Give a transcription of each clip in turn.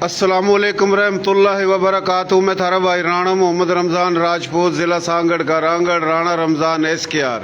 अस्सलामु अलैकुम रहमतुल्लाहि व बरकातुहू। मैं थारा भाई राणा मोहम्मद रमज़ान राजपूत, ज़िला सांगड़ का रांगड़, राणा रमज़ान SKR।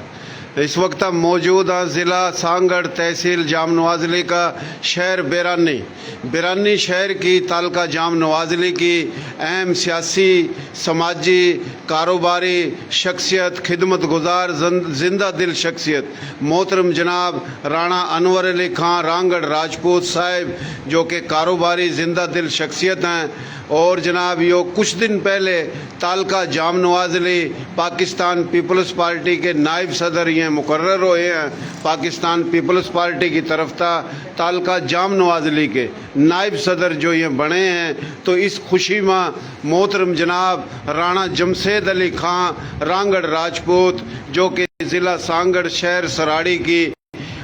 इस वक्त हम मौजूद हैं ज़िला सांगड़, तहसील जाम नवाज़ली का शहर बिरानी शहर की तालका जाम नवाज़ली की अहम सियासी, समाजी, कारोबारी शख्सियत, खिदमत गुजार, जिंदा दिल शख्सियत मोहतरम जनाब राणा अनवर अली खां रांगड़ राजपूत साहिब, जो कि कारोबारी जिंदा दिल शख्सियत हैं। और जनाब यो कुछ दिन पहले तालका जाम नवाज़ली पाकिस्तान पीपल्स पार्टी के नायब सदर ये मुकर्रर हुए हैं। पाकिस्तान पीपल्स पार्टी की तरफ था तालका जाम नवाज़ली के नायब सदर जो ये बने हैं। तो इस खुशी में मोहतरम जनाब राणा जमशेद अली खां रांगड़ राजपूत, जो कि ज़िला सांगड़ शहर सराड़ी की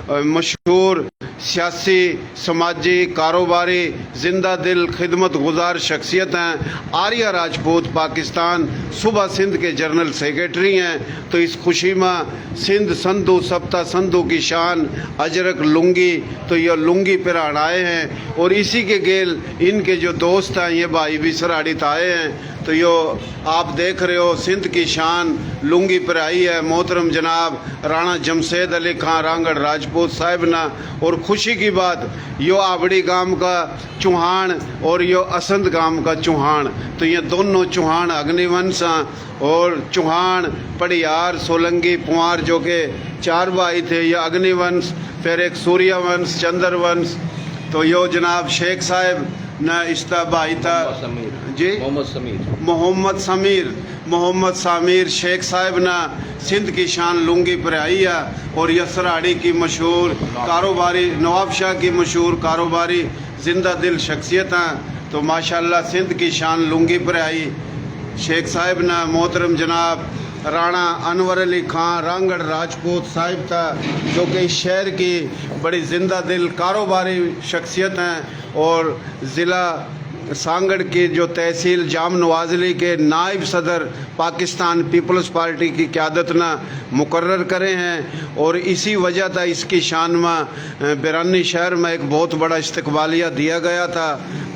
मशहूर सियासी, समाजी, कारोबारी, जिंदा दिल, खिदमत गुजार शख्सियत हैं। आर्या राजपूत पाकिस्तान सूबा सिंध के जनरल सेक्रेटरी हैं। तो इस खुशी में सिंध संधू सप्ता संधू की शान अजरक लुंगी, तो ये लुंगी पिरान आए हैं। और इसी के गेल इनके जो दोस्त हैं ये भाई भी सराड़ी आए हैं। तो यो आप देख रहे हो सिंध की शान लुंगी पिराई है मोहतरम जनाब राणा जमशेद अली खां रांगड़ राजपूत साहिब ना। और खुशी की बात यो आबड़ी गांव का चौहान और यो असंद गांव का चौहान, तो ये दोनों चौहान अग्निवंश हैं। और चौहान, पड़ियार, सोलंगी, पुआर जो के चार भाई थे, ये अग्निवंश, फिर एक सूर्यवंश, चंद्रवंश। तो यो जनाब शेख साहब न इसका भाई था जी मोहम्मद समीर शेख साहब ना सिंध की शान लुंगी पिराई है। और यह सराड़ी की मशहूर कारोबारी, नवाब शाह की मशहूर कारोबारी जिंदा दिल शख्सियत हैं। तो माशाल्लाह सिंध की शान लुंगी पिराई शेख साहब ना मोहतरम जनाब राणा अनवर अली खां रांगड़ राजपूत साहिब था, जो कि इस शहर की बड़ी जिंदा दिल कारोबारी शख्सियत हैं। और ज़िला सांगड़ की जो तहसील जाम नवाज़ली के नायब सदर पाकिस्तान पीपल्स पार्टी की क़यादत ना मुकर्रर करे हैं। और इसी वजह था इसकी शान में बिरानी शहर में एक बहुत बड़ा इस्तकबालिया दिया गया था।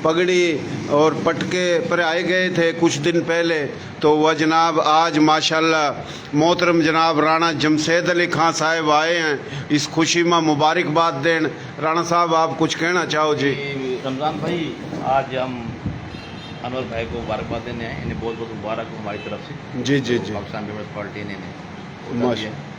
पगड़ी और पटके पर आए गए थे कुछ दिन पहले। तो वह जनाब आज माशाल्लाह मोहतरम जनाब राणा जमशेद अली खां साहब आए हैं इस खुशी में मुबारकबाद देन। राणा साहब आप कुछ कहना चाहो जी? रमज़ान भाई, आज हम अनवर भाई को मुबारकबाद देने हैं। इन्हें बहुत बहुत मुबारक हो हमारी तरफ से। जी जी जी, पाकिस्तान पीपल्स पार्टी ने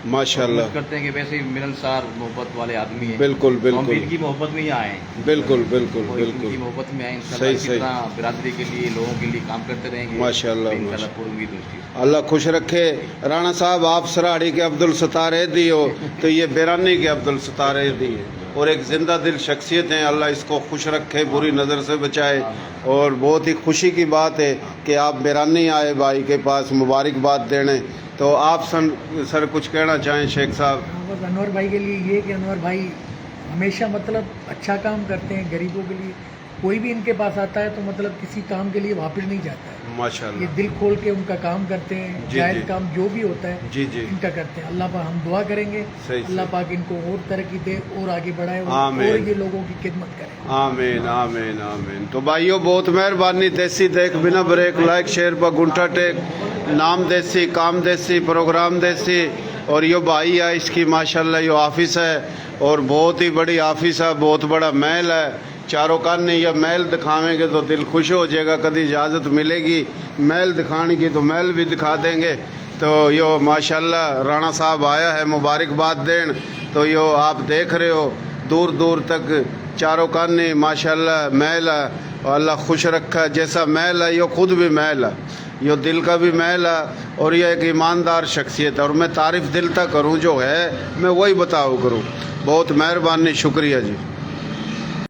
माशाल्लाह करते हैं कि वैसे ही मिलनसार मोहब्बत वाले आदमी हैं। बिल्कुल हम भी इनकी मोहब्बत में ही आए हैं। बिल्कुल बिल्कुल इनकी मोहब्बत में आए। इंशाल्लाह बिरादरी के लिए, लोगों के लिए काम करते रहेंगे माशाल्लाह। इंशाल्लाह पूरी उम्मीद है। अल्लाह खुश रखे। राणा साहब आप सराड़ी के अब्दुल सत्तार दी हो, तो ये बिरानी के अब्दुल सत्तार दी है और एक जिंदा दिल शख्सियत हैं। अल्लाह इसको खुश रखे, बुरी नज़र से बचाए। और बहुत ही खुशी की बात है कि आप बिरानी आए भाई के पास मुबारकबाद देने। तो आप सर कुछ कहना चाहें शेख साहब? बस अनवर भाई के लिए ये कि अनवर भाई हमेशा मतलब अच्छा काम करते हैं गरीबों के लिए। कोई भी इनके पास आता है तो मतलब किसी काम के लिए वापस नहीं जाता है। माशाल्लाह, ये दिल खोल के उनका काम करते हैं। जायज़ काम जो भी होता है जी जी इनका करते हैं। अल्लाह पाक हम दुआ करेंगे अल्लाह पाक इनको और तरक्की दे और आगे बढ़ाए और ये लोगों की खिदमत करे। आमीन आमीन आमीन। तो भाइयों बहुत मेहरबानी। देसी देख बिना ब्रेक, लाइक शेयर पर गुंठा टेक, नाम देसी, काम देसी, प्रोग्राम देसी। और यो भाई है इसकी माशाल्लाह यो ऑफिस है और बहुत ही बड़ी ऑफिस है, बहुत बड़ा महल है। चारों कान यह महल दिखावेंगे तो दिल खुश हो जाएगा। कभी इजाज़त मिलेगी महल दिखाने की तो महल भी दिखा देंगे। तो यो माशाल्लाह राणा साहब आया है मुबारकबाद देन। तो यो आप देख रहे हो दूर दूर तक चारों कान माशाल्लाह महल है। और अल्लाह खुश रखा है। जैसा महल है यो खुद भी महल है, यो दिल का भी महल है। और यह एक ईमानदार शख्सियत है। और मैं तारीफ़ दिल तक करूँ जो है मैं वही बताओ करूँ। बहुत मेहरबानी, शुक्रिया जी।